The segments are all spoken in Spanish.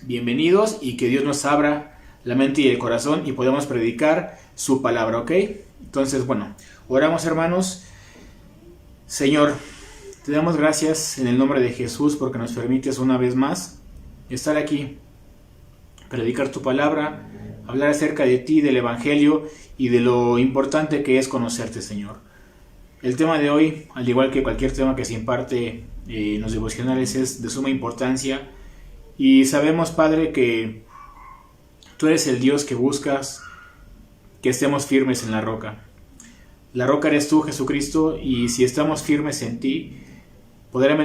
bienvenidos y que Dios nos abra la mente y el corazón y podamos predicar su palabra, ¿ok? Entonces, bueno, oramos, hermanos. Señor, te damos gracias en el nombre de Jesús porque nos permites una vez más estar aquí, predicar tu palabra, hablar acerca de ti, del Evangelio y de lo importante que es conocerte, Señor. El tema de hoy, al igual que cualquier tema que se imparte en los devocionales, es de suma importancia. Y sabemos, Padre, que tú eres el Dios que buscas que estemos firmes en la roca. La roca eres tú, Jesucristo, y si estamos firmes en ti, podrán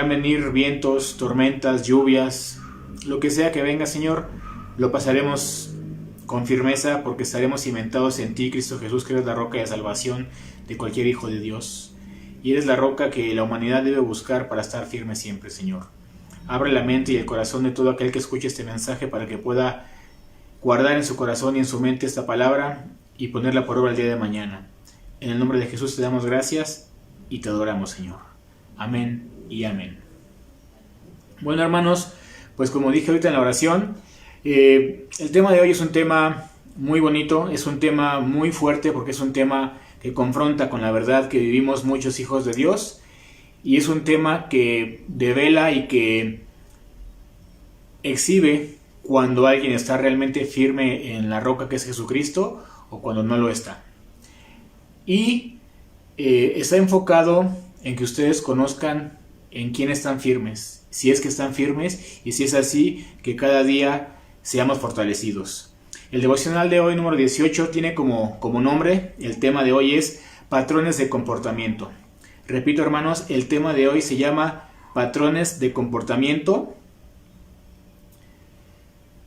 venir vientos, tormentas, lluvias, lo que sea que venga, Señor, lo pasaremos con firmeza porque estaremos cimentados en ti, Cristo Jesús, que eres la roca de salvación de cualquier hijo de Dios. Y eres la roca que la humanidad debe buscar para estar firme siempre, Señor. Abre la mente y el corazón de todo aquel que escuche este mensaje para que pueda guardar en su corazón y en su mente esta palabra y ponerla por obra el día de mañana. En el nombre de Jesús te damos gracias y te adoramos, Señor. Amén y amén. Bueno, hermanos, pues como dije ahorita en la oración, el tema de hoy es un tema muy bonito, es un tema muy fuerte porque es un tema que confronta con la verdad que vivimos muchos hijos de Dios. Y es un tema que devela y que exhibe cuando alguien está realmente firme en la roca que es Jesucristo o cuando no lo está. Y está enfocado en que ustedes conozcan en quién están firmes, si es que están firmes y si es así, que cada día seamos fortalecidos. El devocional de hoy, número 18, tiene como nombre, el tema de hoy es patrones de comportamiento. Repito, hermanos, el tema de hoy se llama patrones de comportamiento.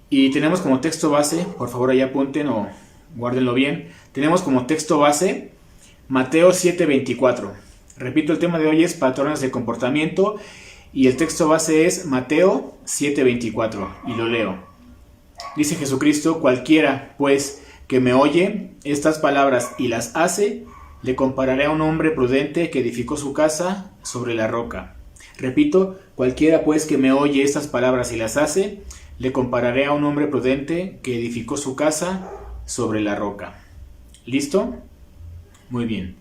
Y tenemos como texto base, por favor ahí apunten o guárdenlo bien, tenemos como texto base Mateo 7:24. Repito, el tema de hoy es patrones de comportamiento y el texto base es Mateo 7:24 y lo leo. Dice Jesucristo: cualquiera, pues, que me oye estas palabras y las hace, le compararé a un hombre prudente que edificó su casa sobre la roca. Repito, cualquiera pues que me oye estas palabras y las hace, le compararé a un hombre prudente que edificó su casa sobre la roca. ¿Listo? Muy bien.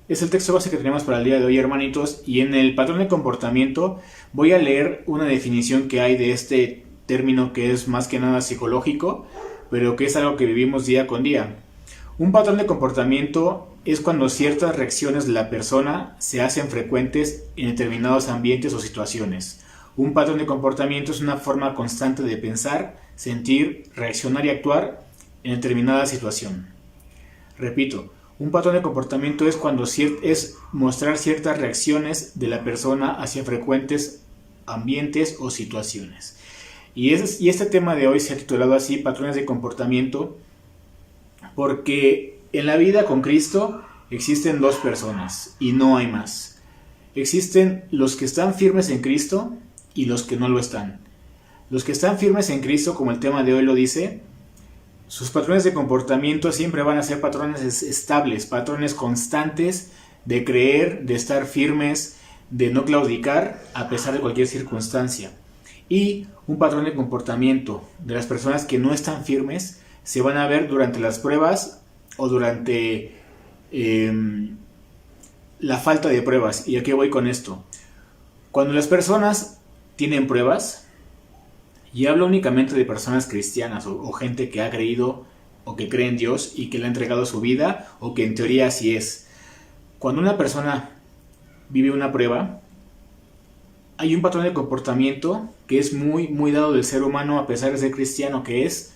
Es el texto base que tenemos para el día de hoy, hermanitos, y en el patrón de comportamiento voy a leer una definición que hay de este término que es más que nada psicológico, pero que es algo que vivimos día con día. Un patrón de comportamiento es cuando ciertas reacciones de la persona se hacen frecuentes en determinados ambientes o situaciones. Un patrón de comportamiento es una forma constante de pensar, sentir, reaccionar y actuar en determinada situación. Repito, un patrón de comportamiento es cuando es mostrar ciertas reacciones de la persona hacia frecuentes ambientes o situaciones. Y este tema de hoy se ha titulado así, patrones de comportamiento, porque en la vida con Cristo existen dos personas y no hay más. Existen los que están firmes en Cristo y los que no lo están. Los que están firmes en Cristo, como el tema de hoy lo dice, sus patrones de comportamiento siempre van a ser patrones estables, patrones constantes de creer, de estar firmes, de no claudicar a pesar de cualquier circunstancia. Y un patrón de comportamiento de las personas que no están firmes se van a ver durante las pruebas o durante la falta de pruebas. ¿Y a qué voy con esto? Cuando las personas tienen pruebas, y hablo únicamente de personas cristianas o gente que ha creído o que cree en Dios y que le ha entregado su vida o que en teoría así es. Cuando una persona vive una prueba, hay un patrón de comportamiento que es muy, muy dado del ser humano a pesar de ser cristiano, que es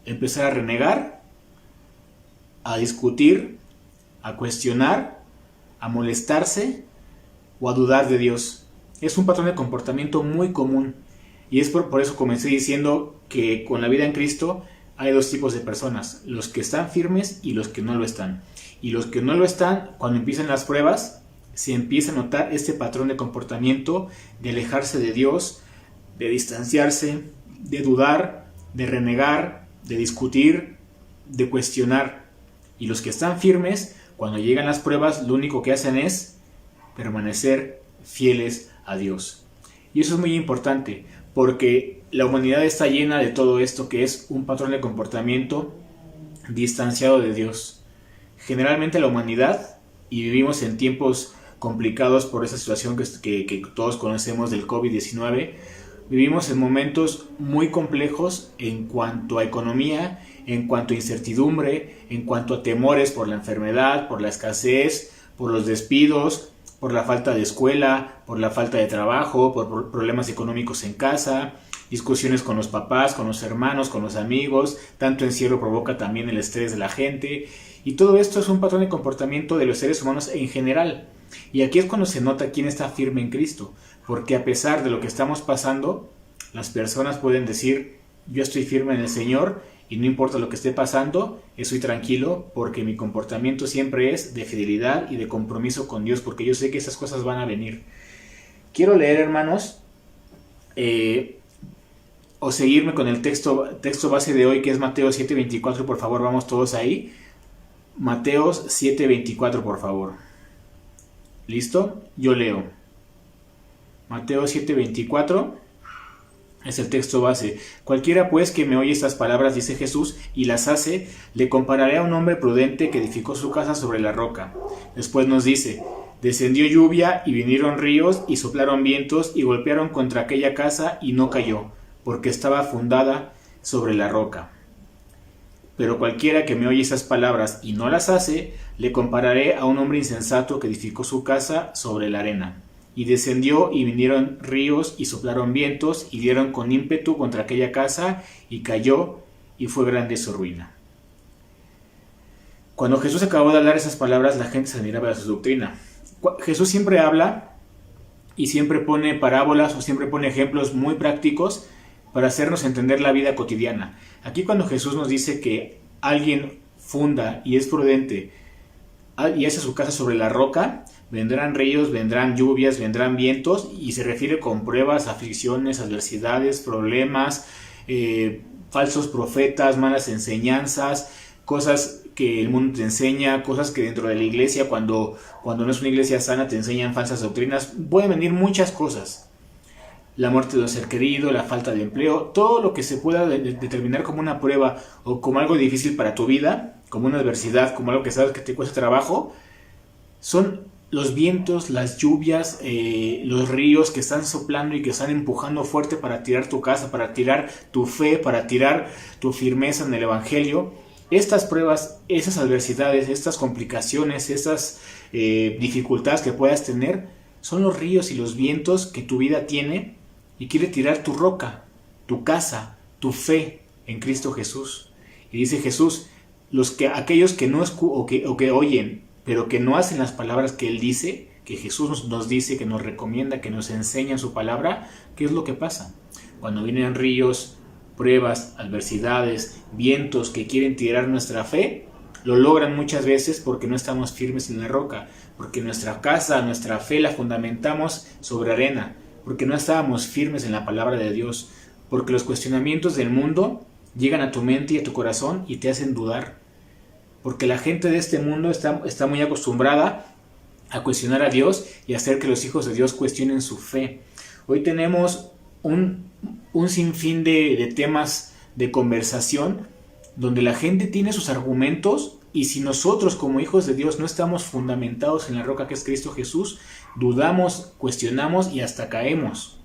empezar a renegar, a discutir, a cuestionar, a molestarse o a dudar de Dios. Es un patrón de comportamiento muy común y es por eso comencé diciendo que con la vida en Cristo hay dos tipos de personas, los que están firmes y los que no lo están. Y los que no lo están, cuando empiezan las pruebas, se empieza a notar este patrón de comportamiento de alejarse de Dios, de distanciarse, de dudar, de renegar, de discutir, de cuestionar. Y los que están firmes, cuando llegan las pruebas, lo único que hacen es permanecer fieles a Dios. Y eso es muy importante, porque la humanidad está llena de todo esto que es un patrón de comportamiento distanciado de Dios. Generalmente la humanidad, y vivimos en tiempos complicados por esa situación que todos conocemos del COVID-19, vivimos en momentos muy complejos en cuanto a economía, en cuanto a incertidumbre, en cuanto a temores por la enfermedad, por la escasez, por los despidos, por la falta de escuela, por la falta de trabajo, por problemas económicos en casa, discusiones con los papás, con los hermanos, con los amigos. Tanto encierro provoca también el estrés de la gente, y todo esto es un patrón de comportamiento de los seres humanos en general. Y aquí es cuando se nota quién está firme en Cristo, porque a pesar de lo que estamos pasando, las personas pueden decir: yo estoy firme en el Señor y no importa lo que esté pasando, estoy tranquilo porque mi comportamiento siempre es de fidelidad y de compromiso con Dios, porque yo sé que esas cosas van a venir. Quiero leer, hermanos, o seguirme con el texto base de hoy, que es Mateo 7:24. Por favor, vamos todos ahí. Mateo 7:24, por favor. ¿Listo? Yo leo. Mateo 7:24 es el texto base. Cualquiera pues que me oye estas palabras, dice Jesús, y las hace, le compararé a un hombre prudente que edificó su casa sobre la roca. Después nos dice: descendió lluvia y vinieron ríos y soplaron vientos y golpearon contra aquella casa y no cayó, porque estaba fundada sobre la roca. Pero cualquiera que me oye esas palabras y no las hace, le compararé a un hombre insensato que edificó su casa sobre la arena. Y descendió y vinieron ríos y soplaron vientos y dieron con ímpetu contra aquella casa y cayó, y fue grande su ruina. Cuando Jesús acabó de hablar esas palabras, la gente se admiraba de su doctrina. Jesús siempre habla y siempre pone parábolas o siempre pone ejemplos muy prácticos para hacernos entender la vida cotidiana. Aquí cuando Jesús nos dice que alguien funda y es prudente y hace su casa sobre la roca, vendrán ríos, vendrán lluvias, vendrán vientos, y se refiere con pruebas, aflicciones, adversidades, problemas, falsos profetas, malas enseñanzas, cosas que el mundo te enseña, cosas que dentro de la iglesia, cuando no es una iglesia sana, te enseñan falsas doctrinas. Pueden venir muchas cosas. La muerte de un ser querido, la falta de empleo, todo lo que se pueda determinar como una prueba o como algo difícil para tu vida, como una adversidad, como algo que sabes que te cuesta trabajo, son los vientos, las lluvias, los ríos que están soplando y que están empujando fuerte para tirar tu casa, para tirar tu fe, para tirar tu firmeza en el Evangelio. Estas pruebas, esas adversidades, estas complicaciones, estas dificultades que puedas tener, son los ríos y los vientos que tu vida tiene y quiere tirar tu roca, tu casa, tu fe en Cristo Jesús. Y dice Jesús: aquellos que no que oyen, pero que no hacen las palabras que Él dice, que Jesús nos dice, que nos recomienda, que nos enseña en su palabra, ¿qué es lo que pasa? Cuando vienen ríos, pruebas, adversidades, vientos que quieren tirar nuestra fe, lo logran muchas veces porque no estamos firmes en la roca, porque nuestra casa, nuestra fe la fundamentamos sobre arena, porque no estábamos firmes en la palabra de Dios, porque los cuestionamientos del mundo llegan a tu mente y a tu corazón y te hacen dudar, porque la gente de este mundo está muy acostumbrada a cuestionar a Dios y a hacer que los hijos de Dios cuestionen su fe. Hoy tenemos un sinfín de temas de conversación donde la gente tiene sus argumentos, y si nosotros como hijos de Dios no estamos fundamentados en la roca que es Cristo Jesús, dudamos, cuestionamos y hasta caemos.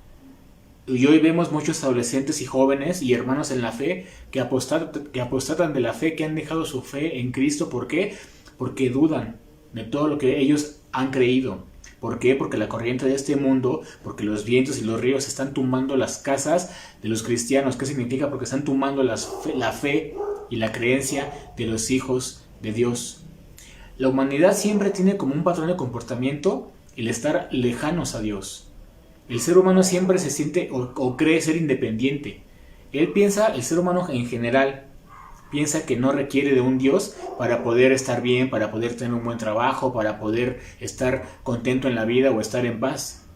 Y hoy vemos muchos adolescentes y jóvenes y hermanos en la fe que apostatan de la fe, que han dejado su fe en Cristo. ¿Por qué? Porque dudan de todo lo que ellos han creído. ¿Por qué? Porque la corriente de este mundo, porque los vientos y los ríos están tumbando las casas de los cristianos. ¿Qué significa? Porque están tumbando la fe y la creencia de los hijos de Dios. La humanidad siempre tiene como un patrón de comportamiento el estar lejanos a Dios. El ser humano siempre se siente o cree ser independiente. El ser humano en general, piensa que no requiere de un Dios para poder estar bien, para poder tener un buen trabajo, para poder estar contento en la vida o estar en paz.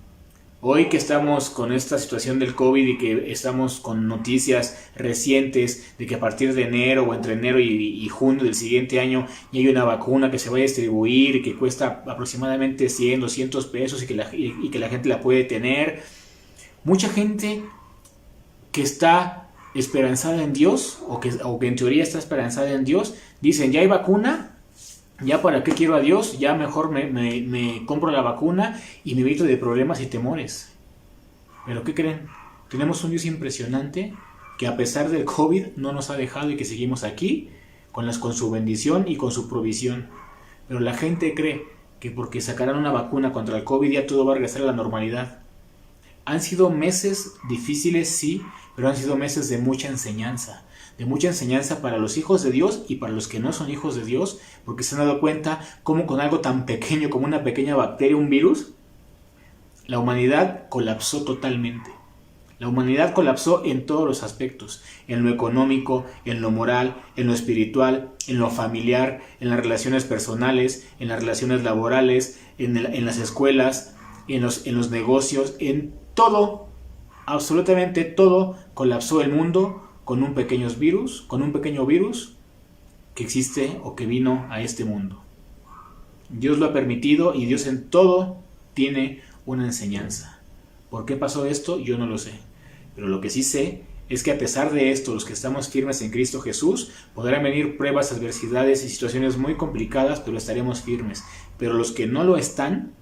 Hoy que estamos con esta situación del COVID y que estamos con noticias recientes de que a partir de enero o entre enero y junio del siguiente año ya hay una vacuna que se va a distribuir y que cuesta aproximadamente 100, 200 pesos y que la gente la puede tener. Mucha gente que está esperanzada en Dios, o que en teoría está esperanzada en Dios, dicen, ya hay vacuna, ya para qué quiero a Dios, ya mejor me compro la vacuna y me evito de problemas y temores. Pero ¿qué creen? Tenemos un Dios impresionante que a pesar del COVID no nos ha dejado y que seguimos aquí con su bendición y con su provisión. Pero la gente cree que porque sacarán una vacuna contra el COVID ya todo va a regresar a la normalidad. Han sido meses difíciles, sí, pero han sido meses de mucha enseñanza para los hijos de Dios y para los que no son hijos de Dios, porque se han dado cuenta cómo con algo tan pequeño como una pequeña bacteria, un virus, la humanidad colapsó totalmente. La humanidad colapsó en todos los aspectos, en lo económico, en lo moral, en lo espiritual, en lo familiar, en las relaciones personales, en las relaciones laborales, en las escuelas, en los negocios, en todo, absolutamente todo colapsó el mundo con un pequeño virus que existe o que vino a este mundo. Dios lo ha permitido y Dios en todo tiene una enseñanza. ¿Por qué pasó esto? Yo no lo sé. Pero lo que sí sé es que a pesar de esto, los que estamos firmes en Cristo Jesús, podrán venir pruebas, adversidades y situaciones muy complicadas, pero estaremos firmes. Pero los que no lo están,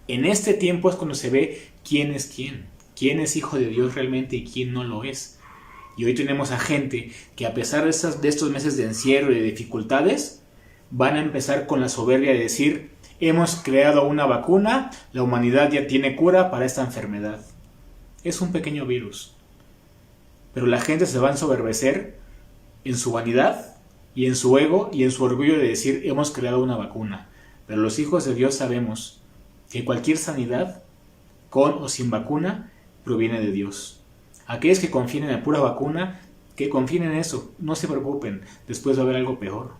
en este tiempo es cuando se ve quién es quién es hijo de Dios realmente y quién no lo es. Y hoy tenemos a gente que a pesar de estos meses de encierro y de dificultades, van a empezar con la soberbia de decir, hemos creado una vacuna, la humanidad ya tiene cura para esta enfermedad. Es un pequeño virus. Pero la gente se va a ensoberbecer en su vanidad y en su ego y en su orgullo de decir, hemos creado una vacuna. Pero los hijos de Dios sabemos que cualquier sanidad, con o sin vacuna, proviene de Dios. Aquellos que confíen en la pura vacuna, que confíen en eso, no se preocupen, después va a haber algo peor.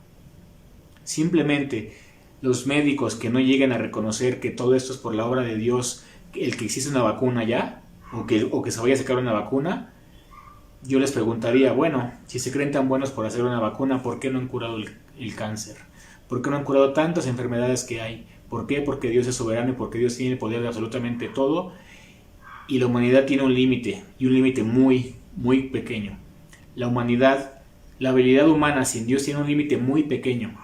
Simplemente los médicos que no lleguen a reconocer que todo esto es por la obra de Dios, el que existe una vacuna ya, o que se vaya a sacar una vacuna, yo les preguntaría, bueno, si se creen tan buenos por hacer una vacuna, ¿por qué no han curado el cáncer? ¿Por qué no han curado tantas enfermedades que hay? ¿Por qué? Porque Dios es soberano y porque Dios tiene el poder de absolutamente todo y la humanidad tiene un límite, y un límite muy, muy pequeño. La humanidad, la habilidad humana sin Dios tiene un límite muy pequeño.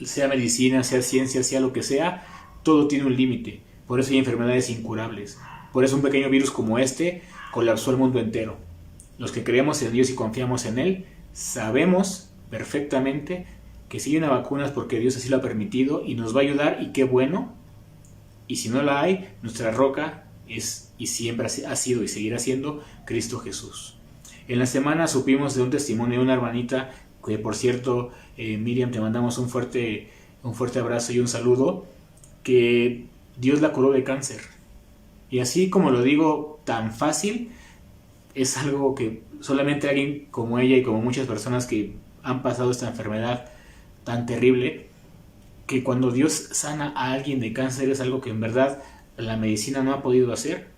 Sea medicina, sea ciencia, sea lo que sea, todo tiene un límite. Por eso hay enfermedades incurables. Por eso un pequeño virus como este colapsó el mundo entero. Los que creemos en Dios y confiamos en Él, sabemos perfectamente que si hay una vacuna es porque Dios así lo ha permitido y nos va a ayudar, y qué bueno. Y si no la hay, nuestra roca es y siempre ha sido y seguirá siendo Cristo Jesús. En la semana supimos de un testimonio de una hermanita que, por cierto, Miriam, te mandamos un fuerte abrazo y un saludo, que Dios la curó de cáncer. Y así como lo digo tan fácil, es algo que solamente alguien como ella y como muchas personas que han pasado esta enfermedad tan terrible, que cuando Dios sana a alguien de cáncer es algo que en verdad la medicina no ha podido hacer,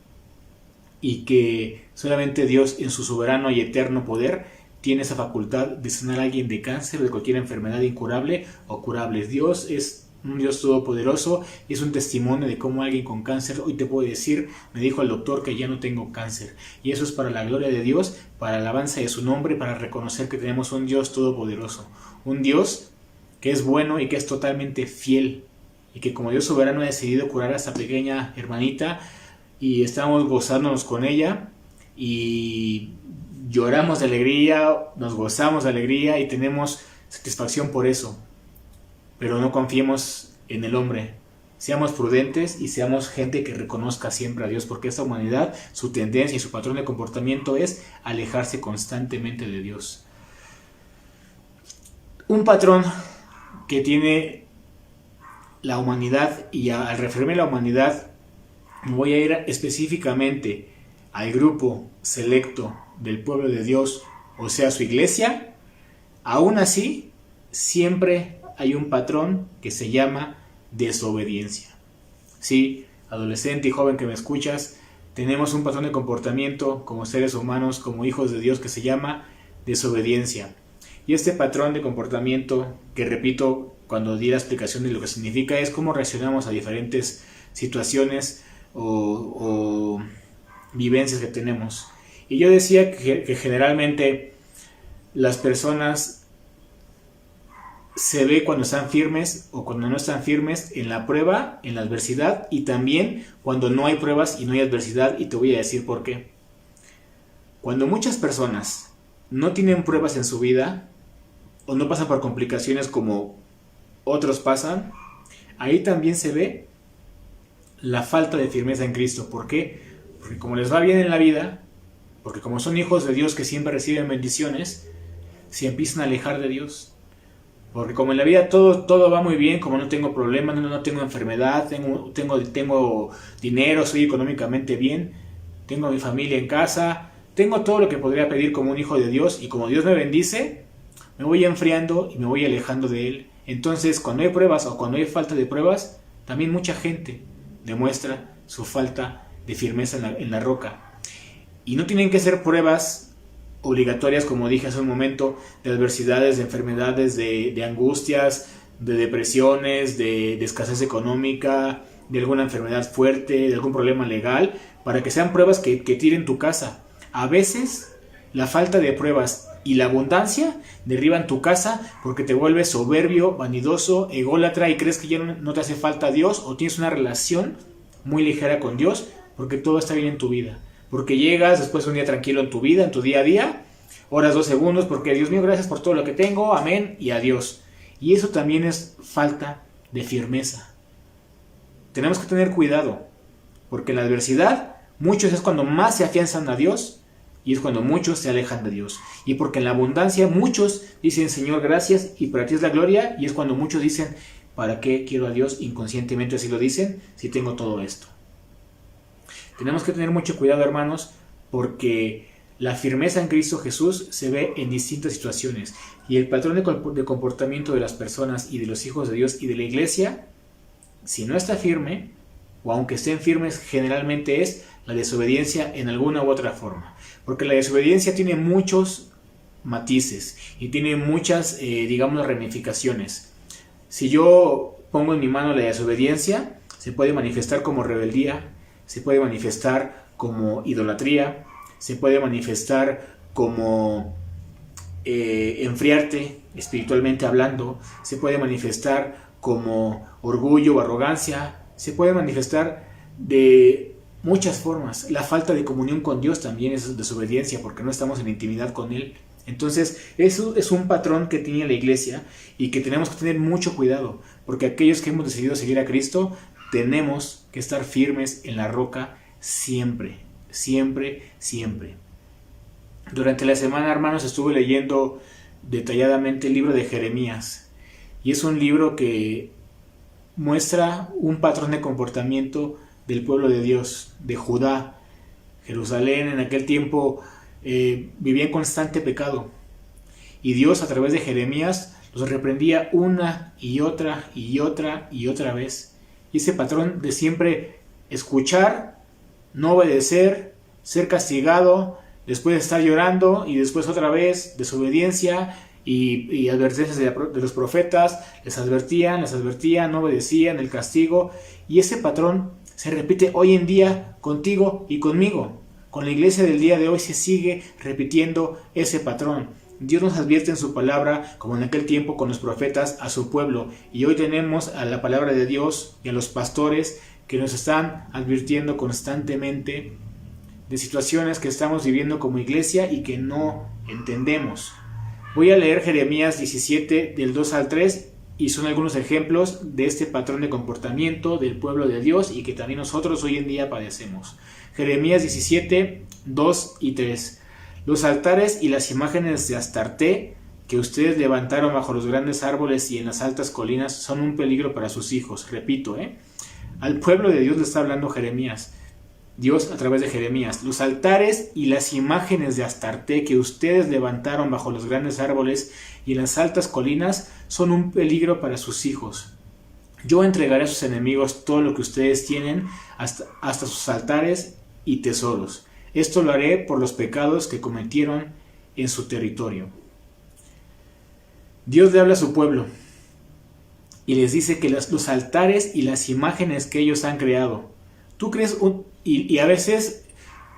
y que solamente Dios en su soberano y eterno poder tiene esa facultad de sanar a alguien de cáncer, de cualquier enfermedad incurable o curable. Dios es un Dios todopoderoso, es un testimonio de cómo alguien con cáncer hoy te puede decir, me dijo el doctor que ya no tengo cáncer, y eso es para la gloria de Dios, para la alabanza de su nombre, para reconocer que tenemos un Dios todopoderoso, un Dios que es bueno y que es totalmente fiel, y que como Dios soberano ha decidido curar a esta pequeña hermanita, y estamos gozándonos con ella, y lloramos de alegría, nos gozamos de alegría y tenemos satisfacción por eso. Pero no confiemos en el hombre, seamos prudentes y seamos gente que reconozca siempre a Dios, porque esta humanidad, su tendencia y su patrón de comportamiento es alejarse constantemente de Dios. Un patrón que tiene la humanidad, y al referirme a la humanidad voy a ir específicamente al grupo selecto del pueblo de Dios, o sea, su iglesia. Aún así, siempre hay un patrón que se llama desobediencia. Sí, adolescente y joven que me escuchas, tenemos un patrón de comportamiento como seres humanos, como hijos de Dios, que se llama desobediencia. Y este patrón de comportamiento, que repito cuando di la explicación de lo que significa, es cómo reaccionamos a diferentes situaciones o vivencias que tenemos. Y yo decía que generalmente las personas se ve cuando están firmes o cuando no están firmes en la prueba, en la adversidad, y también cuando no hay pruebas y no hay adversidad, y te voy a decir por qué. Cuando muchas personas no tienen pruebas en su vida o no pasan por complicaciones como otros pasan, ahí también se ve la falta de firmeza en Cristo. ¿Por qué? Porque como les va bien en la vida, porque como son hijos de Dios que siempre reciben bendiciones, se empiezan a alejar de Dios. Porque como en la vida todo va muy bien, como no tengo problemas, no tengo enfermedad, tengo dinero, soy económicamente bien, tengo a mi familia en casa, tengo todo lo que podría pedir como un hijo de Dios, y como Dios me bendice, me voy enfriando y me voy alejando de Él. Entonces, cuando hay pruebas o cuando hay falta de pruebas, también mucha gente demuestra su falta de firmeza en la roca. Y no tienen que ser pruebas obligatorias, como dije hace un momento, de adversidades, de enfermedades, de angustias, de depresiones, de escasez económica, de alguna enfermedad fuerte, de algún problema legal, para que sean pruebas que tiren tu casa. A veces la falta de pruebas y la abundancia derriban tu casa porque te vuelves soberbio, vanidoso, ególatra y crees que ya no te hace falta Dios, o tienes una relación muy ligera con Dios porque todo está bien en tu vida. Porque llegas después de un día tranquilo en tu vida, en tu día a día, oras 2 segundos porque Dios mío, gracias por todo lo que tengo, amén y adiós. Y eso también es falta de firmeza. Tenemos que tener cuidado, porque en la adversidad muchos es cuando más se afianzan a Dios y es cuando muchos se alejan de Dios. Y porque en la abundancia muchos dicen Señor gracias y para ti es la gloria, y es cuando muchos dicen ¿para qué quiero a Dios? Inconscientemente así lo dicen si tengo todo esto. Tenemos que tener mucho cuidado, hermanos, porque la firmeza en Cristo Jesús se ve en distintas situaciones. Y el patrón de comportamiento de las personas y de los hijos de Dios y de la iglesia, si no está firme, o aunque estén firmes, generalmente es la desobediencia en alguna u otra forma. Porque la desobediencia tiene muchos matices y tiene muchas, digamos, ramificaciones. Si yo pongo en mi mano la desobediencia, se puede manifestar como rebeldía, se puede manifestar como idolatría, se puede manifestar como enfriarte espiritualmente hablando, se puede manifestar como orgullo o arrogancia, se puede manifestar de muchas formas. La falta de comunión con Dios también es desobediencia porque no estamos en intimidad con Él. Entonces eso es un patrón que tiene la iglesia y que tenemos que tener mucho cuidado, porque aquellos que hemos decidido seguir a Cristo tenemos que estar firmes en la roca siempre, siempre, siempre. Durante la semana, hermanos, estuve leyendo detalladamente el libro de Jeremías, y es un libro que muestra un patrón de comportamiento del pueblo de Dios, de Judá. Jerusalén en aquel tiempo vivía en constante pecado, y Dios a través de Jeremías los reprendía una y otra y otra y otra vez. Y ese patrón de siempre escuchar, no obedecer, ser castigado, después estar llorando y después otra vez desobediencia y advertencias de los profetas, les advertían, no obedecían, el castigo. Y ese patrón se repite hoy en día contigo y conmigo. Con la iglesia del día de hoy se sigue repitiendo ese patrón. Dios nos advierte en su palabra, como en aquel tiempo con los profetas, a su pueblo. Y hoy tenemos a la palabra de Dios y a los pastores que nos están advirtiendo constantemente de situaciones que estamos viviendo como iglesia y que no entendemos. Voy a leer Jeremías 17 del 2 al 3 y son algunos ejemplos de este patrón de comportamiento del pueblo de Dios y que también nosotros hoy en día padecemos. Jeremías 17, 2 y 3. Los altares y las imágenes de Astarté que ustedes levantaron bajo los grandes árboles y en las altas colinas son un peligro para sus hijos. Repito, al pueblo de Dios le está hablando Jeremías. Dios a través de Jeremías. Los altares y las imágenes de Astarté que ustedes levantaron bajo los grandes árboles y en las altas colinas son un peligro para sus hijos. Yo entregaré a sus enemigos todo lo que ustedes tienen, hasta sus altares y tesoros. Esto lo haré por los pecados que cometieron en su territorio. Dios le habla a su pueblo y les dice que los altares y las imágenes que ellos han creado, tú crees y a veces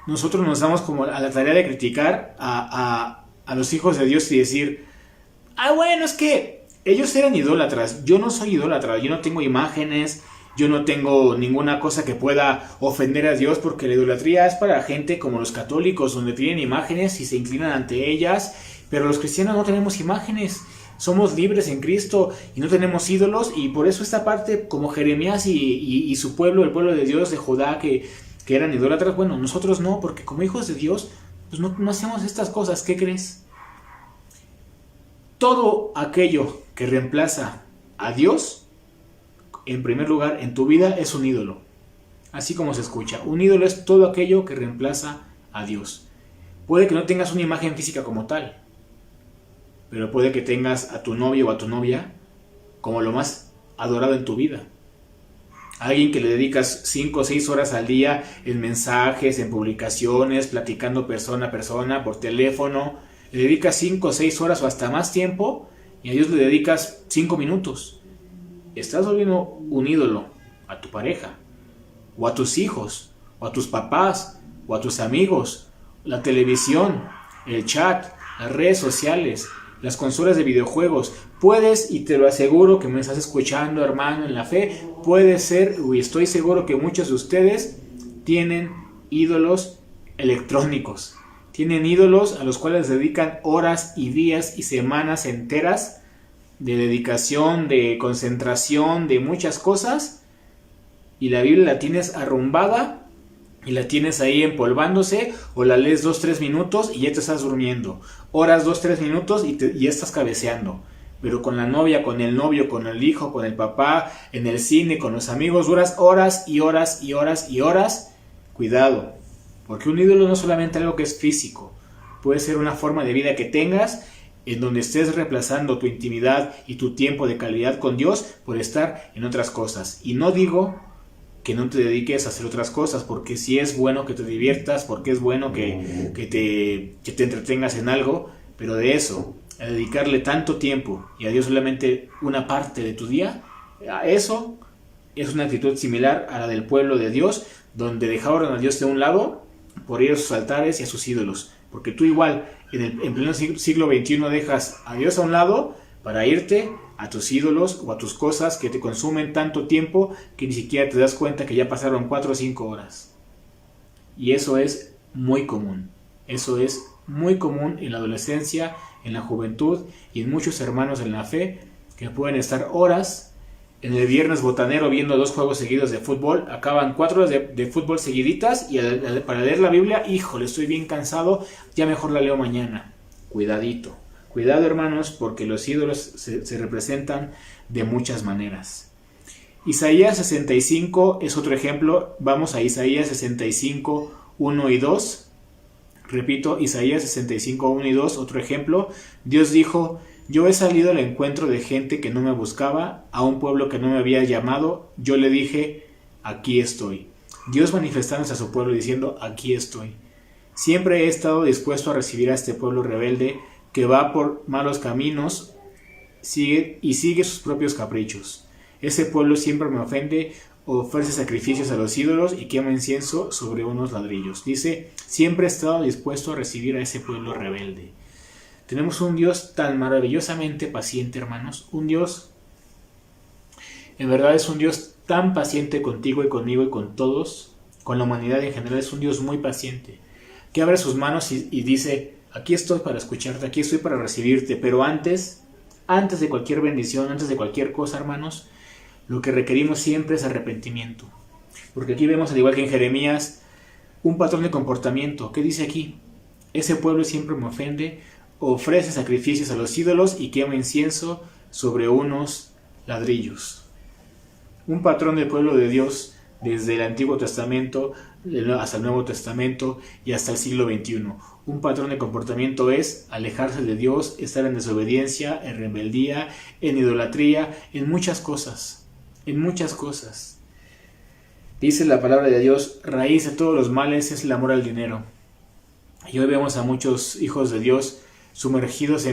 nosotros nos damos como a la tarea de criticar a los hijos de Dios y decir, bueno, es que ellos eran idólatras, yo no soy idólatra, yo no tengo imágenes, yo no tengo ninguna cosa que pueda ofender a Dios, porque la idolatría es para gente como los católicos, donde tienen imágenes y se inclinan ante ellas, pero los cristianos no tenemos imágenes, somos libres en Cristo y no tenemos ídolos, y por eso esta parte, como Jeremías y su pueblo, el pueblo de Dios de Judá, que eran idólatras, bueno, nosotros no, porque como hijos de Dios, pues no hacemos estas cosas. ¿Qué crees? Todo aquello que reemplaza a Dios, en primer lugar, en tu vida, es un ídolo. Así como se escucha. Un ídolo es todo aquello que reemplaza a Dios. Puede que no tengas una imagen física como tal, pero puede que tengas a tu novio o a tu novia como lo más adorado en tu vida. Alguien que le dedicas 5 o 6 horas al día en mensajes, en publicaciones, platicando persona a persona, por teléfono. Le dedicas 5 o 6 horas o hasta más tiempo, y a Dios le dedicas 5 minutos. Estás volviendo un ídolo a tu pareja, o a tus hijos, o a tus papás, o a tus amigos, la televisión, el chat, las redes sociales, las consolas de videojuegos. Puedes, y te lo aseguro que me estás escuchando, hermano, en la fe, puede ser, y estoy seguro que muchos de ustedes tienen ídolos electrónicos. Tienen ídolos a los cuales dedican horas y días y semanas enteras de dedicación, de concentración, de muchas cosas, y la Biblia la tienes arrumbada y la tienes ahí empolvándose, o la lees 2-3 minutos y ya te estás durmiendo. Horas 2-3 minutos y ya estás cabeceando. Pero con la novia, con el novio, con el hijo, con el papá, en el cine, con los amigos, duras horas y horas y horas y horas. Cuidado, porque un ídolo no es solamente algo que es físico, puede ser una forma de vida que tengas en donde estés reemplazando tu intimidad y tu tiempo de calidad con Dios por estar en otras cosas. Y no digo que no te dediques a hacer otras cosas, porque sí es bueno que te diviertas, porque es bueno que te entretengas en algo, pero de eso, a dedicarle tanto tiempo y a Dios solamente una parte de tu día, a eso es una actitud similar a la del pueblo de Dios, donde dejaron a Dios de un lado por ir a sus altares y a sus ídolos. Porque tú igual, en pleno siglo XXI, dejas a Dios a un lado para irte a tus ídolos o a tus cosas que te consumen tanto tiempo que ni siquiera te das cuenta que ya pasaron 4 o 5 horas. Y eso es muy común. Eso es muy común en la adolescencia, en la juventud y en muchos hermanos en la fe, que pueden estar horas en el viernes botanero viendo 2 juegos seguidos de fútbol, acaban 4 horas de fútbol seguiditas, y para leer la Biblia, híjole, estoy bien cansado, ya mejor la leo mañana. Cuidadito. Cuidado, hermanos, porque los ídolos se representan de muchas maneras. Isaías 65 es otro ejemplo. Vamos a Isaías 65, 1 y 2. Repito, Isaías 65, 1 y 2, otro ejemplo. Dios dijo: yo he salido al encuentro de gente que no me buscaba, a un pueblo que no me había llamado. Yo le dije: aquí estoy. Dios manifestándose a su pueblo diciendo: aquí estoy. Siempre he estado dispuesto a recibir a este pueblo rebelde que va por malos caminos y sigue sus propios caprichos. Ese pueblo siempre me ofende, ofrece sacrificios a los ídolos y quema incienso sobre unos ladrillos. Dice: siempre he estado dispuesto a recibir a ese pueblo rebelde. Tenemos un Dios tan maravillosamente paciente, hermanos. Un Dios, en verdad es un Dios tan paciente contigo y conmigo y con todos, con la humanidad en general. Es un Dios muy paciente, que abre sus manos y dice: aquí estoy para escucharte, aquí estoy para recibirte. Pero antes de cualquier bendición, antes de cualquier cosa, hermanos, lo que requerimos siempre es arrepentimiento. Porque aquí vemos, al igual que en Jeremías, un patrón de comportamiento. ¿Qué dice aquí? Ese pueblo siempre me ofende, ofrece sacrificios a los ídolos y quema incienso sobre unos ladrillos. Un patrón del pueblo de Dios desde el Antiguo Testamento hasta el Nuevo Testamento y hasta el siglo XXI. Un patrón de comportamiento es alejarse de Dios, estar en desobediencia, en rebeldía, en idolatría, en muchas cosas. En muchas cosas. Dice la palabra de Dios: raíz de todos los males es el amor al dinero. Y hoy vemos a muchos hijos de Dios sumergidos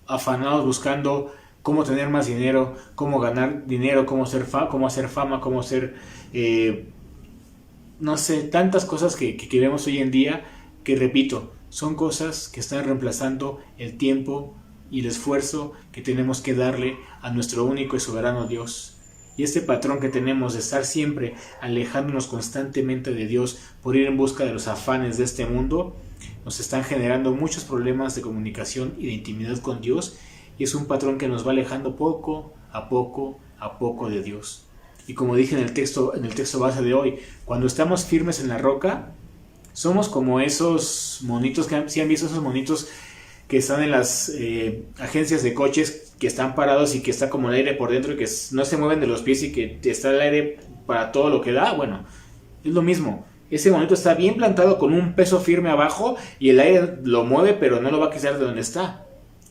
afanados buscando cómo tener más dinero, cómo ganar dinero, cómo hacer fama, cómo ser no sé, tantas cosas que vemos hoy en día que, repito, son cosas que están reemplazando el tiempo y el esfuerzo que tenemos que darle a nuestro único y soberano Dios. Y este patrón que tenemos de estar siempre alejándonos constantemente de Dios por ir en busca de los afanes de este mundo, nos están generando muchos problemas de comunicación y de intimidad con Dios, y es un patrón que nos va alejando poco a poco de Dios. Y como dije en el texto base de hoy, cuando estamos firmes en la roca, somos como esos monitos si han visto esos monitos que están en las agencias de coches, que están parados y que está como el aire por dentro y que no se mueven de los pies y que está el aire para todo lo que da. Bueno, es lo mismo. Ese monito está bien plantado con un peso firme abajo y el aire lo mueve, pero no lo va a quitar de donde está.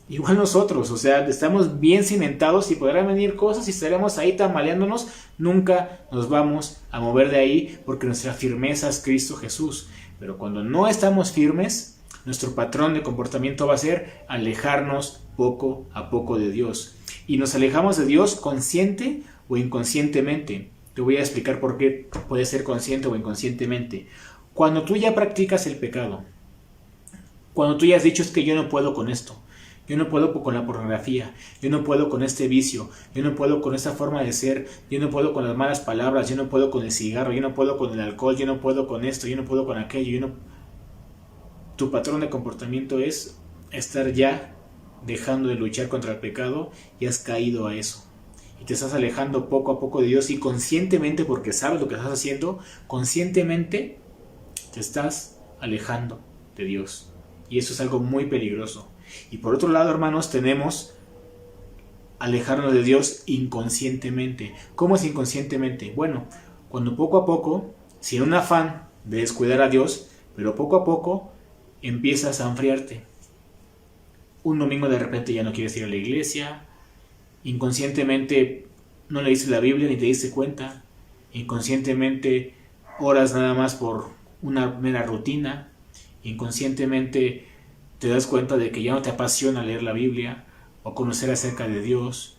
Igual nosotros, o sea, estamos bien cimentados y podrán venir cosas y estaremos ahí tambaleándonos, nunca nos vamos a mover de ahí porque nuestra firmeza es Cristo Jesús. Pero cuando no estamos firmes, nuestro patrón de comportamiento va a ser alejarnos poco a poco de Dios. Y nos alejamos de Dios consciente o inconscientemente. Te voy a explicar por qué puede ser consciente o inconscientemente. Cuando tú ya practicas el pecado, cuando tú ya has dicho es que yo no puedo con esto, yo no puedo con la pornografía, yo no puedo con este vicio, yo no puedo con esta forma de ser, yo no puedo con las malas palabras, yo no puedo con el cigarro, yo no puedo con el alcohol, yo no puedo con esto, yo no puedo con aquello, Tu patrón de comportamiento es estar ya dejando de luchar contra el pecado y has caído a eso. Y te estás alejando poco a poco de Dios y conscientemente, porque sabes lo que estás haciendo, conscientemente te estás alejando de Dios. Y eso es algo muy peligroso. Y por otro lado, hermanos, tenemos alejarnos de Dios inconscientemente. ¿Cómo es inconscientemente? Bueno, cuando poco a poco, sin un afán de descuidar a Dios, pero poco a poco empiezas a enfriarte. Un domingo de repente ya no quieres ir a la iglesia, inconscientemente no leíste la Biblia ni te diste cuenta, inconscientemente oras nada más por una mera rutina, inconscientemente te das cuenta de que ya no te apasiona leer la Biblia o conocer acerca de Dios,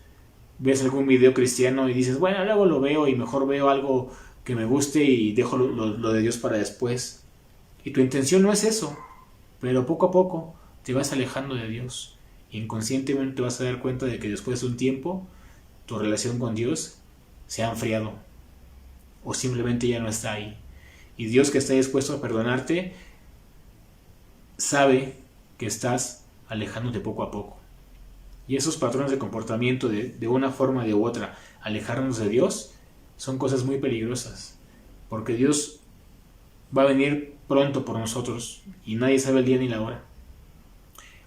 ves algún video cristiano y dices, bueno, luego lo veo y mejor veo algo que me guste y dejo lo de Dios para después. Y tu intención no es eso, pero poco a poco te vas alejando de Dios. Inconscientemente te vas a dar cuenta de que después de un tiempo tu relación con Dios se ha enfriado o simplemente ya no está ahí. Y Dios, que está dispuesto a perdonarte, sabe que estás alejándote poco a poco. Y esos patrones de comportamiento de una forma u otra, alejarnos de Dios, son cosas muy peligrosas, porque Dios va a venir pronto por nosotros y nadie sabe el día ni la hora.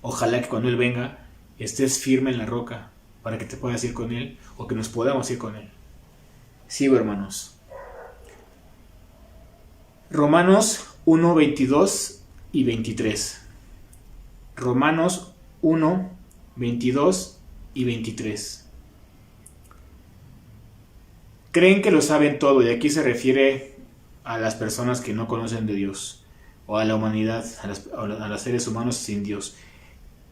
Ojalá que cuando Él venga estés firme en la roca para que te puedas ir con Él o que nos podamos ir con Él. Sigo, hermanos. Romanos 1, 22 y 23. Romanos 1, 22 y 23. Creen que lo saben todo, y aquí se refiere a las personas que no conocen de Dios, o a la humanidad, a los seres humanos sin Dios.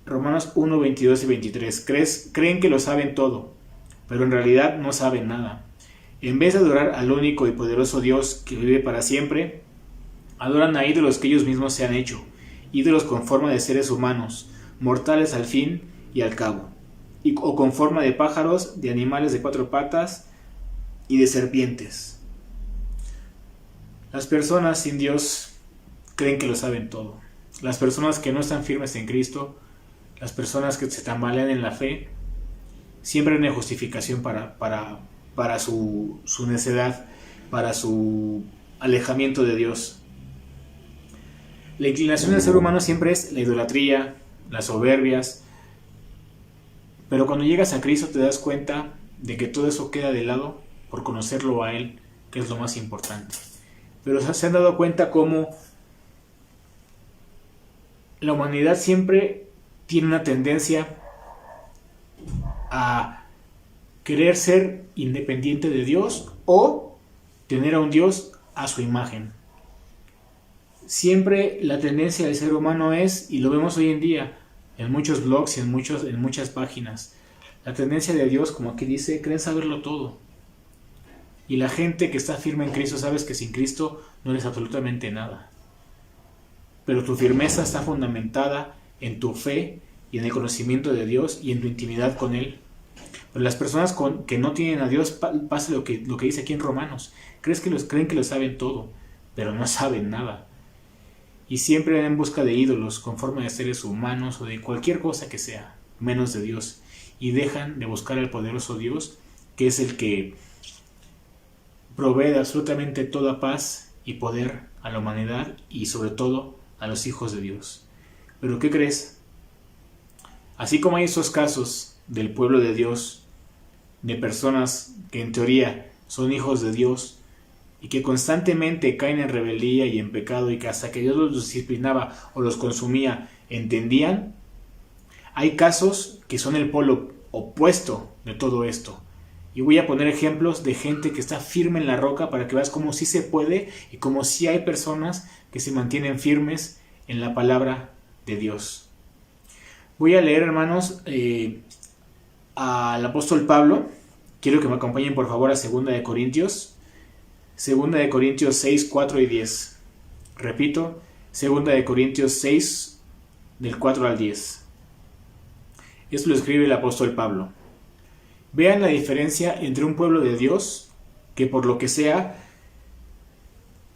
Romanos 1, 22 y 23. Creen que lo saben todo, pero en realidad no saben nada. En vez de adorar al único y poderoso Dios que vive para siempre, adoran a ídolos que ellos mismos se han hecho, ídolos con forma de seres humanos, mortales al fin y al cabo, o con forma de pájaros, de animales de 4 patas y de serpientes. Las personas sin Dios creen que lo saben todo. Las personas que no están firmes en Cristo, las personas que se tambalean en la fe, siempre hay una justificación para su necedad, para su alejamiento de Dios. La inclinación del ser humano siempre es la idolatría, las soberbias, pero cuando llegas a Cristo te das cuenta de que todo eso queda de lado por conocerlo a Él, que es lo más importante. Pero se han dado cuenta cómo la humanidad siempre tiene una tendencia a querer ser independiente de Dios o tener a un Dios a su imagen. Siempre la tendencia del ser humano es, y lo vemos hoy en día en muchos blogs y en muchas páginas, la tendencia de Dios, como aquí dice, creen saberlo todo. Y la gente que está firme en Cristo, sabes que sin Cristo no eres absolutamente nada. Pero tu firmeza está fundamentada en tu fe y en el conocimiento de Dios y en tu intimidad con Él. Pero las personas que no tienen a Dios, pasa lo que dice aquí en Romanos. Creen que lo saben todo, pero no saben nada. Y siempre van en busca de ídolos, conforme a seres humanos o de cualquier cosa que sea, menos de Dios. Y dejan de buscar al poderoso Dios, que es el que provee absolutamente toda paz y poder a la humanidad y sobre todo a los hijos de Dios. Pero ¿qué crees? Así como hay esos casos del pueblo de Dios, de personas que en teoría son hijos de Dios y que constantemente caen en rebeldía y en pecado y que hasta que Dios los disciplinaba o los consumía entendían, hay casos que son el polo opuesto de todo esto. Y voy a poner ejemplos de gente que está firme en la roca para que veas cómo sí se puede y cómo sí hay personas que se mantienen firmes en la palabra de Dios. Voy a leer, hermanos, al apóstol Pablo. Quiero que me acompañen por favor a 2 de Corintios. 2 de Corintios 6, 4 y 10. Repito, 2 de Corintios 6, del 4 al 10. Esto lo escribe el apóstol Pablo. Vean la diferencia entre un pueblo de Dios, que por lo que sea,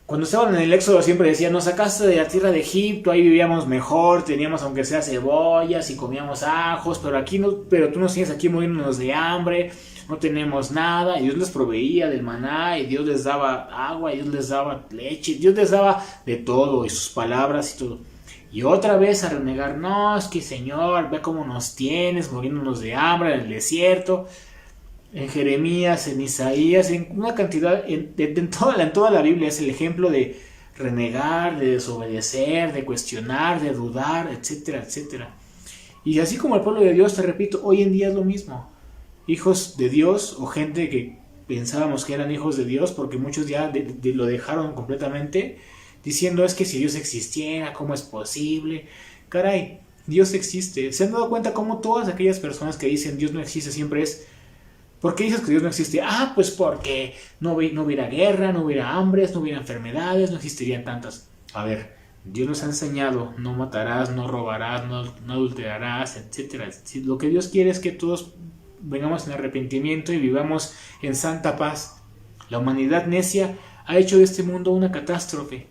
cuando estaban en el Éxodo siempre decían, nos sacaste de la tierra de Egipto, ahí vivíamos mejor, teníamos aunque sea cebollas y comíamos ajos, pero tú nos tienes aquí muriéndonos de hambre, no tenemos nada. Y Dios les proveía del maná, y Dios les daba agua, y Dios les daba leche, Dios les daba de todo, y sus palabras y todo. Y otra vez a renegar, no, es que Señor, ve cómo nos tienes, muriéndonos de hambre en el desierto. En Jeremías, en Isaías, en una cantidad, en toda la Biblia es el ejemplo de renegar, de desobedecer, de cuestionar, de dudar, etcétera, etcétera. Y así como el pueblo de Dios, te repito, hoy en día es lo mismo. Hijos de Dios o gente que pensábamos que eran hijos de Dios, porque muchos ya lo dejaron completamente, diciendo es que si Dios existiera, ¿cómo es posible? Caray, Dios existe. ¿Se han dado cuenta cómo todas aquellas personas que dicen Dios no existe siempre es... ¿Por qué dices que Dios no existe? Ah, pues porque no hubiera guerra, no hubiera hambres, no hubiera enfermedades, no existirían tantas. A ver, Dios nos ha enseñado, no matarás, no robarás, no adulterarás, etcétera. Lo que Dios quiere es que todos vengamos en arrepentimiento y vivamos en santa paz. La humanidad necia ha hecho de este mundo una catástrofe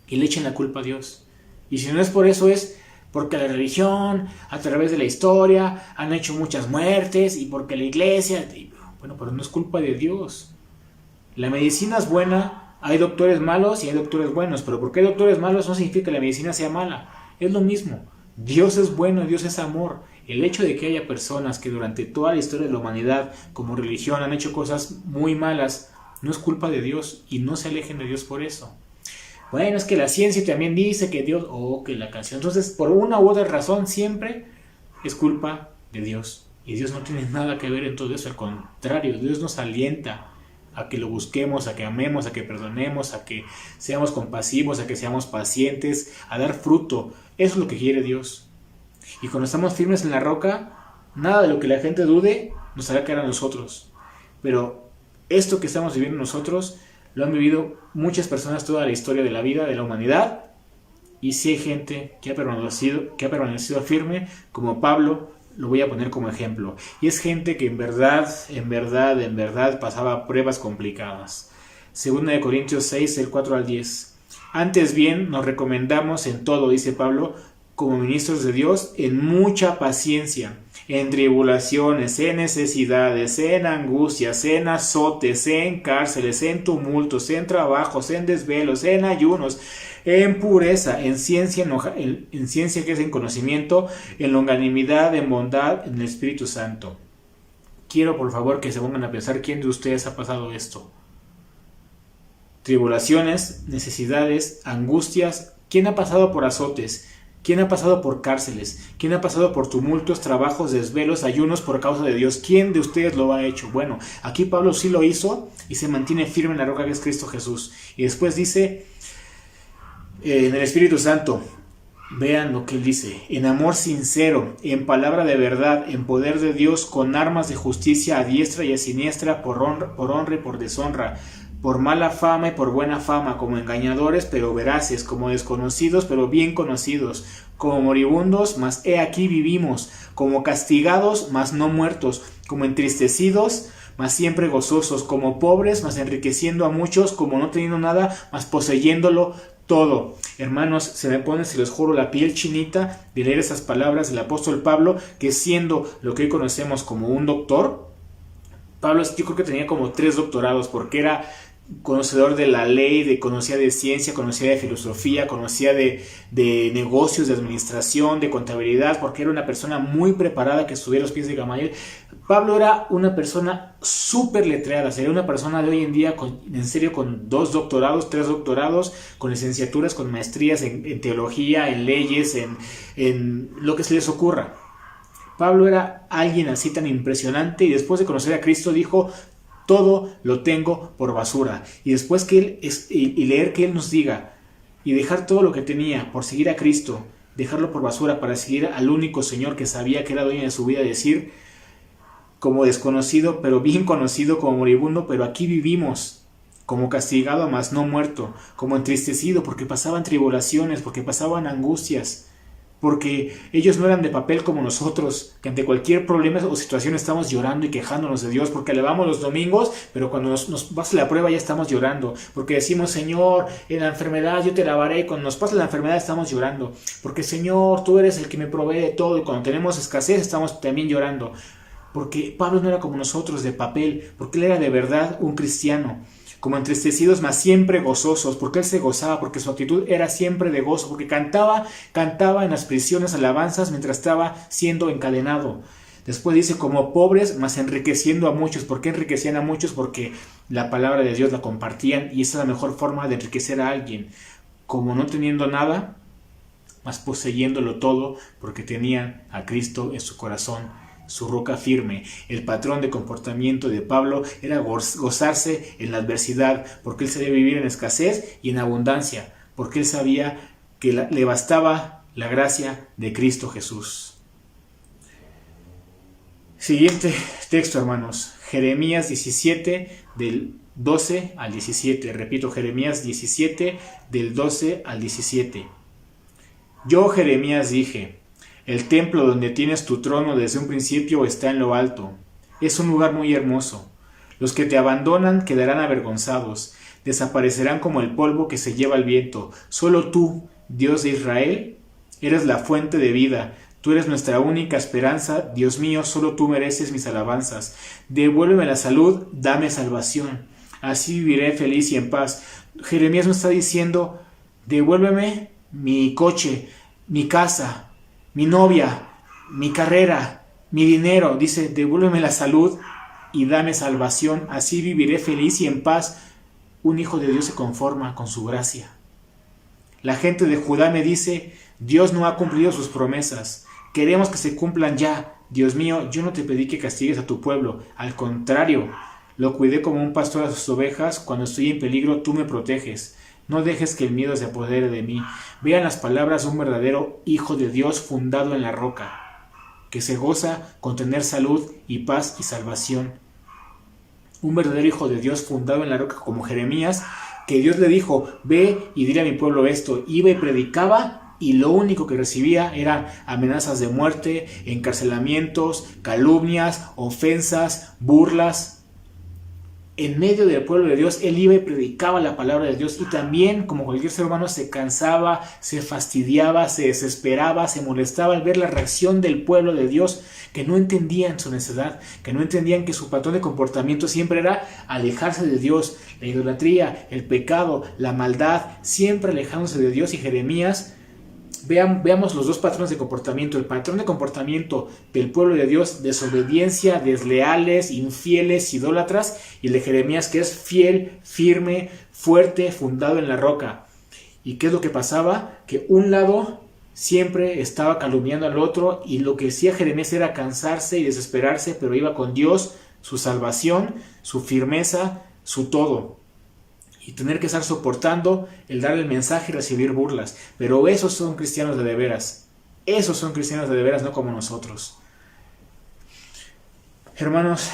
y le echan la culpa a Dios. Y si no es por eso es... porque la religión, a través de la historia, han hecho muchas muertes y porque la iglesia... Bueno, pero no es culpa de Dios. La medicina es buena, hay doctores malos y hay doctores buenos, pero porque hay doctores malos no significa que la medicina sea mala. Es lo mismo. Dios es bueno, Dios es amor. El hecho de que haya personas que durante toda la historia de la humanidad, como religión, han hecho cosas muy malas, no es culpa de Dios y no se alejen de Dios por eso. Bueno, es que la ciencia también dice que Dios... que la canción... Entonces, por una u otra razón, siempre es culpa de Dios. Y Dios no tiene nada que ver en todo eso. Al contrario, Dios nos alienta a que lo busquemos, a que amemos, a que perdonemos, a que seamos compasivos, a que seamos pacientes, a dar fruto. Eso es lo que quiere Dios. Y cuando estamos firmes en la roca, nada de lo que la gente dude nos hará caer a nosotros. Pero esto que estamos viviendo nosotros... lo han vivido muchas personas toda la historia de la vida, de la humanidad. Y sí hay gente que ha permanecido firme, como Pablo, lo voy a poner como ejemplo. Y es gente que en verdad pasaba pruebas complicadas. 2 de Corintios 6, del 4 al 10. Antes bien, nos recomendamos en todo, dice Pablo, como ministros de Dios, en mucha paciencia, en tribulaciones, en necesidades, en angustias, en azotes, en cárceles, en tumultos, en trabajos, en desvelos, en ayunos, en pureza, en ciencia que es en conocimiento, en longanimidad, en bondad, en el Espíritu Santo. Quiero por favor que se pongan a pensar quién de ustedes ha pasado esto. Tribulaciones, necesidades, angustias. ¿Quién ha pasado por azotes? ¿Quién ha pasado por cárceles? ¿Quién ha pasado por tumultos, trabajos, desvelos, ayunos por causa de Dios? ¿Quién de ustedes lo ha hecho? Bueno, aquí Pablo sí lo hizo y se mantiene firme en la roca que es Cristo Jesús. Y después dice en el Espíritu Santo, Vean lo que él dice: en amor sincero, en palabra de verdad, en poder de Dios, con armas de justicia a diestra y a siniestra, por honra y por deshonra, por mala fama y por buena fama, como engañadores pero veraces, como desconocidos pero bien conocidos, como moribundos, mas he aquí vivimos, como castigados, mas no muertos, como entristecidos, mas siempre gozosos, como pobres, mas enriqueciendo a muchos, como no teniendo nada, mas poseyéndolo todo. Hermanos, se me pone, se los juro, la piel chinita de leer esas palabras del apóstol Pablo, que siendo lo que hoy conocemos como un doctor, Pablo yo creo que tenía como 3 doctorados, porque era conocedor de la ley, conocía de ciencia, conocía de filosofía, conocía de negocios, de administración, de contabilidad, porque era una persona muy preparada que estudió a los pies de Gamaliel. Pablo era una persona súper letrada, sería una persona de hoy en día en serio con 2 doctorados, 3 doctorados, con licenciaturas, con maestrías en teología, en leyes, en lo que se les ocurra. Pablo era alguien así tan impresionante, y después de conocer a Cristo dijo: todo lo tengo por basura. Y después que y leer que él nos diga, y dejar todo lo que tenía por seguir a Cristo, dejarlo por basura para seguir al único Señor que sabía que era dueño de su vida, decir: como desconocido pero bien conocido, como moribundo pero aquí vivimos, como castigado mas no muerto, como entristecido porque pasaban tribulaciones, porque pasaban angustias, porque ellos no eran de papel como nosotros, que ante cualquier problema o situación estamos llorando y quejándonos de Dios, porque alabamos los domingos, pero cuando nos pasa la prueba ya estamos llorando, porque decimos: Señor, en la enfermedad yo te alabaré, cuando nos pasa la enfermedad estamos llorando, porque Señor, tú eres el que me provee de todo, y cuando tenemos escasez estamos también llorando. Porque Pablo no era como nosotros de papel, porque él era de verdad un cristiano. Como entristecidos, mas siempre gozosos, porque él se gozaba, porque su actitud era siempre de gozo, porque cantaba en las prisiones alabanzas mientras estaba siendo encadenado. Después dice: como pobres, mas enriqueciendo a muchos. ¿Por qué enriquecían a muchos? Porque la palabra de Dios la compartían, y esa es la mejor forma de enriquecer a alguien. Como no teniendo nada, mas poseyéndolo todo, porque tenían a Cristo en su corazón, su roca firme. El patrón de comportamiento de Pablo era gozarse en la adversidad, porque él sabía vivir en escasez y en abundancia, porque él sabía que le bastaba la gracia de Cristo Jesús. Siguiente texto, hermanos: Jeremías 17 del 12 al 17. Repito, Jeremías 17 del 12 al 17. Yo, Jeremías, dije: el templo donde tienes tu trono desde un principio está en lo alto. Es un lugar muy hermoso. Los que te abandonan quedarán avergonzados, desaparecerán como el polvo que se lleva el viento. Solo tú, Dios de Israel, eres la fuente de vida. Tú eres nuestra única esperanza. Dios mío, solo tú mereces mis alabanzas. Devuélveme la salud, dame salvación. Así viviré feliz y en paz. Jeremías nos está diciendo: devuélveme mi coche, mi casa, mi novia, mi carrera, mi dinero. Dice: devuélveme la salud y dame salvación, así viviré feliz y en paz. Un hijo de Dios se conforma con su gracia. La gente de Judá me dice: Dios no ha cumplido sus promesas, queremos que se cumplan ya. Dios mío, yo no te pedí que castigues a tu pueblo, al contrario, lo cuidé como un pastor a sus ovejas. Cuando estoy en peligro, tú me proteges. No dejes que el miedo se apodere de mí. Vean las palabras de un verdadero hijo de Dios fundado en la roca, que se goza con tener salud y paz y salvación. Un verdadero hijo de Dios fundado en la roca como Jeremías, que Dios le dijo: ve y dile a mi pueblo esto. Iba y predicaba, y lo único que recibía eran amenazas de muerte, encarcelamientos, calumnias, ofensas, burlas. En medio del pueblo de Dios, él iba y predicaba la palabra de Dios, y también, como cualquier ser humano, se cansaba, se fastidiaba, se desesperaba, se molestaba al ver la reacción del pueblo de Dios, que no entendían su necedad, que no entendían que su patrón de comportamiento siempre era alejarse de Dios, la idolatría, el pecado, la maldad, siempre alejándose de Dios. Y Jeremías, veamos los 2 patrones de comportamiento: el patrón de comportamiento del pueblo de Dios, desobediencia, desleales, infieles, idólatras, y el de Jeremías, que es fiel, firme, fuerte, fundado en la roca. ¿Y qué es lo que pasaba? Que un lado siempre estaba calumniando al otro, y lo que hacía Jeremías era cansarse y desesperarse, pero iba con Dios, su salvación, su firmeza, su todo. y tener que estar soportando el dar el mensaje y recibir burlas. Pero esos son cristianos de veras. Esos son cristianos de veras, no como nosotros. Hermanos,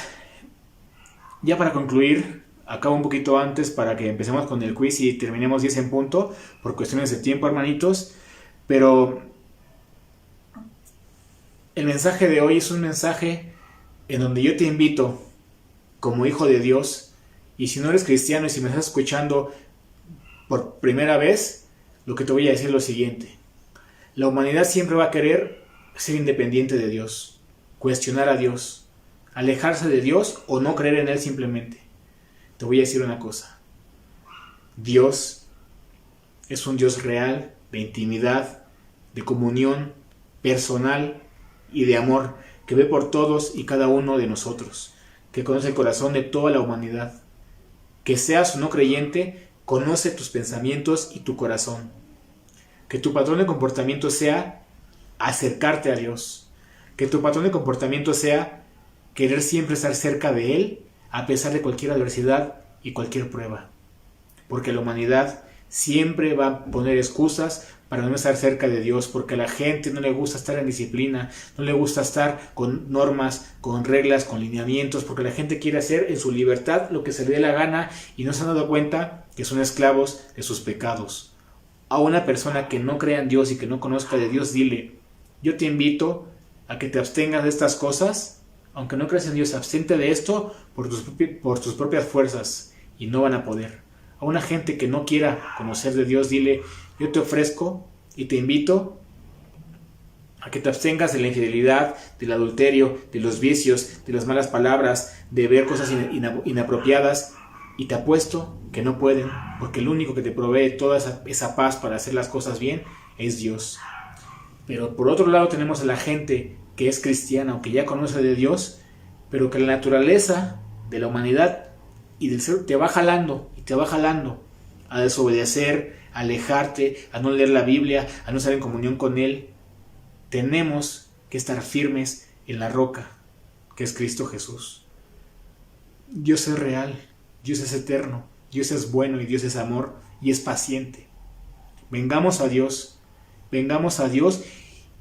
ya para concluir, acabo un poquito antes para que empecemos con el quiz y terminemos 10 en punto, por cuestiones de tiempo, hermanitos. Pero el mensaje de hoy es un mensaje en donde yo te invito, como hijo de Dios, y si no eres cristiano y si me estás escuchando por primera vez, lo que te voy a decir es lo siguiente. La humanidad siempre va a querer ser independiente de Dios, cuestionar a Dios, alejarse de Dios o no creer en Él simplemente. Te voy a decir una cosa. Dios es un Dios real, de intimidad, de comunión personal y de amor, que ve por todos y cada uno de nosotros, que conoce el corazón de toda la humanidad. Que seas o no creyente, conoce tus pensamientos y tu corazón. Que tu patrón de comportamiento sea acercarte a Dios. Que tu patrón de comportamiento sea querer siempre estar cerca de Él, a pesar de cualquier adversidad y cualquier prueba. Porque la humanidad siempre va a poner excusas para no estar cerca de Dios, porque a la gente no le gusta estar en disciplina, no le gusta estar con normas, con reglas, con lineamientos, porque la gente quiere hacer en su libertad lo que se le dé la gana y no se han dado cuenta que son esclavos de sus pecados. A una persona que no crea en Dios y que no conozca de Dios, dile: yo te invito a que te abstengas de estas cosas, aunque no creas en Dios, abstente de esto por tus propias fuerzas, y no van a poder. A una gente que no quiera conocer de Dios, dile: yo te ofrezco y te invito a que te abstengas de la infidelidad, del adulterio, de los vicios, de las malas palabras, de ver cosas inapropiadas, y te apuesto que no pueden, porque el único que te provee toda esa paz para hacer las cosas bien es Dios. Pero por otro lado tenemos a la gente que es cristiana o que ya conoce de Dios, pero que la naturaleza de la humanidad y del ser te va jalando y te va jalando a desobedecer, a alejarte, a no leer la Biblia, a no estar en comunión con Él. Tenemos que estar firmes en la roca, que es Cristo Jesús. Dios es real, Dios es eterno, Dios es bueno y Dios es amor y es paciente. Vengamos a Dios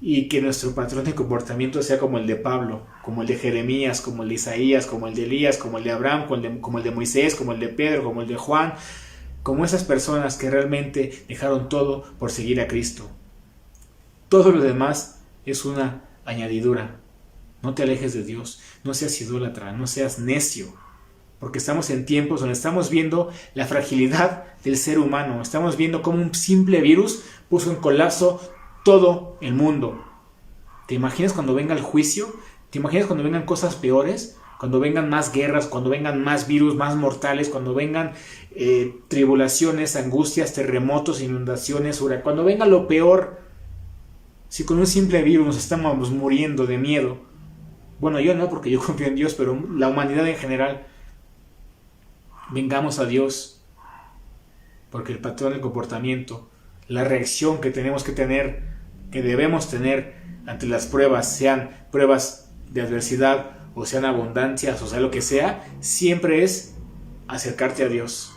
y que nuestro patrón de comportamiento sea como el de Pablo, como el de Jeremías, como el de Isaías, como el de Elías, como el de Abraham, como el de Moisés, como el de Pedro, como el de Juan, como esas personas que realmente dejaron todo por seguir a Cristo. Todo lo demás es una añadidura. No te alejes de Dios, no seas idólatra, no seas necio, porque estamos en tiempos donde estamos viendo la fragilidad del ser humano, estamos viendo cómo un simple virus puso en colapso todo el mundo. ¿Te imaginas cuando venga el juicio? ¿Te imaginas cuando vengan cosas peores? Cuando vengan más guerras, cuando vengan más virus, más mortales, cuando vengan tribulaciones, angustias, terremotos, inundaciones, cuando venga lo peor. Si con un simple virus nos estamos muriendo de miedo. Bueno, yo no, porque yo confío en Dios, pero la humanidad en general. Vengamos a Dios, porque el patrón del comportamiento, la reacción que tenemos que tener, que debemos tener ante las pruebas, sean pruebas de adversidad o sean abundancias o sea lo que sea, siempre es acercarte a Dios.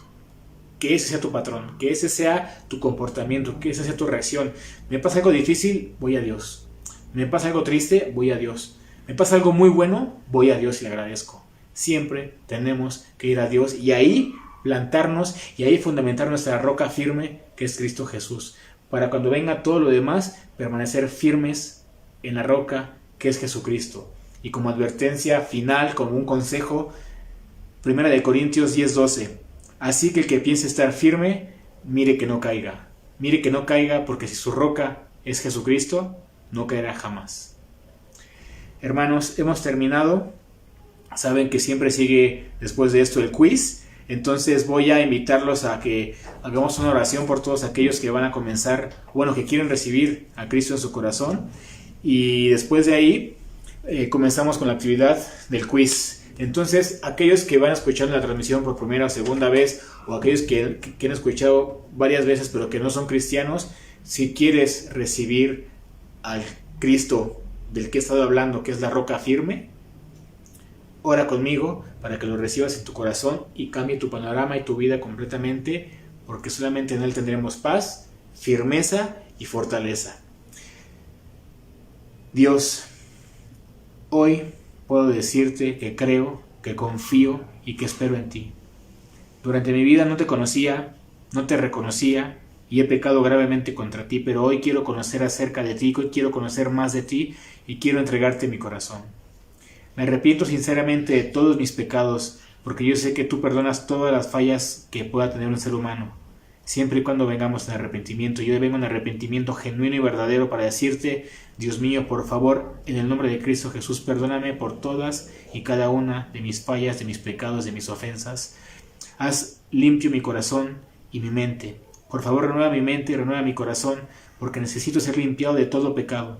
Que ese sea tu patrón, que ese sea tu comportamiento, que esa sea tu reacción. Me pasa algo difícil, voy a Dios. Me pasa algo triste, voy a Dios. Me pasa algo muy bueno, voy a Dios y le agradezco. Siempre tenemos que ir a Dios y ahí plantarnos y ahí fundamentar nuestra roca firme, que es Cristo Jesús, para cuando venga todo lo demás, permanecer firmes en la roca que es Jesucristo. Y como advertencia final, como un consejo, 1 Corintios 10:12, así que el que piense estar firme, mire que no caiga. Mire que no caiga, porque si su roca es Jesucristo, no caerá jamás. Hermanos, hemos terminado. Saben que siempre sigue después de esto el quiz. Entonces voy a invitarlos a que hagamos una oración por todos aquellos que van a comenzar, bueno, que quieren recibir a Cristo en su corazón. Y después de ahí comenzamos con la actividad del quiz. Entonces, aquellos que van a escuchar la transmisión por primera o segunda vez, o aquellos que han escuchado varias veces pero que no son cristianos, si quieres recibir al Cristo del que he estado hablando, que es la roca firme, ora conmigo para que lo recibas en tu corazón y cambie tu panorama y tu vida completamente, porque solamente en Él tendremos paz, firmeza y fortaleza. Dios, hoy puedo decirte que creo, que confío y que espero en ti. Durante mi vida no te conocía, no te reconocía y he pecado gravemente contra ti, pero hoy quiero conocer acerca de ti, hoy quiero conocer más de ti y quiero entregarte mi corazón. Me arrepiento sinceramente de todos mis pecados, porque yo sé que tú perdonas todas las fallas que pueda tener un ser humano, siempre y cuando vengamos en arrepentimiento. Yo vengo en arrepentimiento genuino y verdadero para decirte, Dios mío, por favor, en el nombre de Cristo Jesús, perdóname por todas y cada una de mis fallas, de mis pecados, de mis ofensas. Haz limpio mi corazón y mi mente. Por favor, renueva mi mente y renueva mi corazón, porque necesito ser limpiado de todo pecado.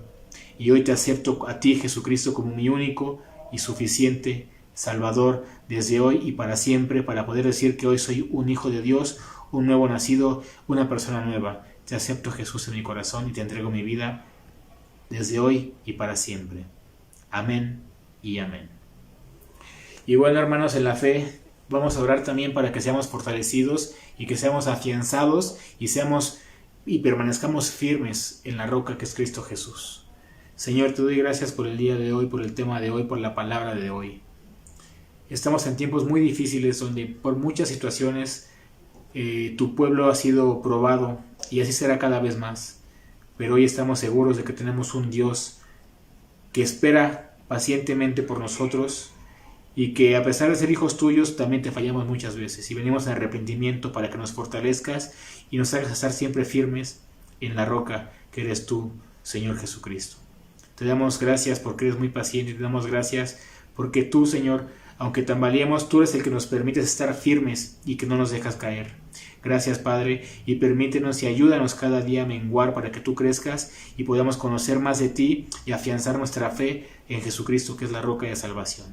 Y hoy te acepto a ti, Jesucristo, como mi único y suficiente Salvador desde hoy y para siempre, para poder decir que hoy soy un hijo de Dios, un nuevo nacido, una persona nueva. Te acepto, Jesús, en mi corazón y te entrego mi vida desde hoy y para siempre. Amén y amén. Y bueno, hermanos, en la fe vamos a orar también para que seamos fortalecidos y que seamos afianzados y permanezcamos firmes en la roca que es Cristo Jesús. Señor, te doy gracias por el día de hoy, por el tema de hoy, por la palabra de hoy. Estamos en tiempos muy difíciles donde por muchas situaciones tu pueblo ha sido probado y así será cada vez más. Pero hoy estamos seguros de que tenemos un Dios que espera pacientemente por nosotros y que a pesar de ser hijos tuyos también te fallamos muchas veces y venimos en arrepentimiento para que nos fortalezcas y nos hagas estar siempre firmes en la roca que eres tú, Señor Jesucristo. Te damos gracias porque eres muy paciente, te damos gracias porque tú, Señor, aunque tambaleemos, tú eres el que nos permites estar firmes y que no nos dejas caer. Gracias, Padre, y permítenos y ayúdanos cada día a menguar para que tú crezcas y podamos conocer más de ti y afianzar nuestra fe en Jesucristo, que es la roca de salvación.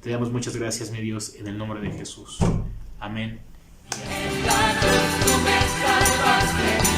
Te damos muchas gracias, mi Dios, en el nombre de Jesús. Amén. Y amén.